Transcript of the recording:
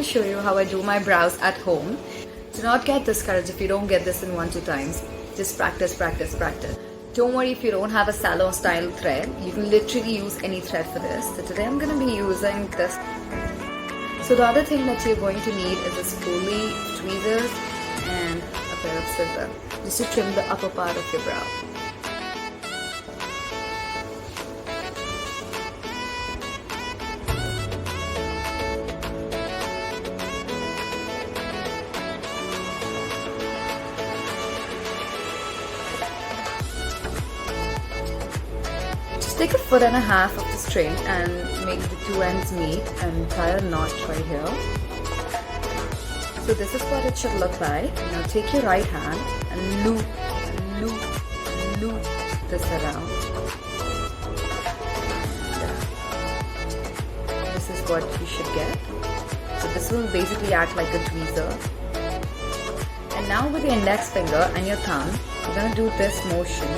show you how I do my brows at home. Do not get discouraged if you don't get this in 1-2 times. Just practice, practice, practice. Don't worry if you don't have a salon style thread. You can literally use any thread for this. So today I'm going to be using this. So the other thing that you're going to need is a spoolie, tweezers, and a pair of scissors, just to trim the upper part of your brow. Just take 1.5 feet of the string and make the two ends meet and tie a knot right here. So this is what it should look like. Now take your right hand and loop this around. This is what you should get. So this will basically act like a tweezer. And now with your index finger and your thumb, you're going to do this motion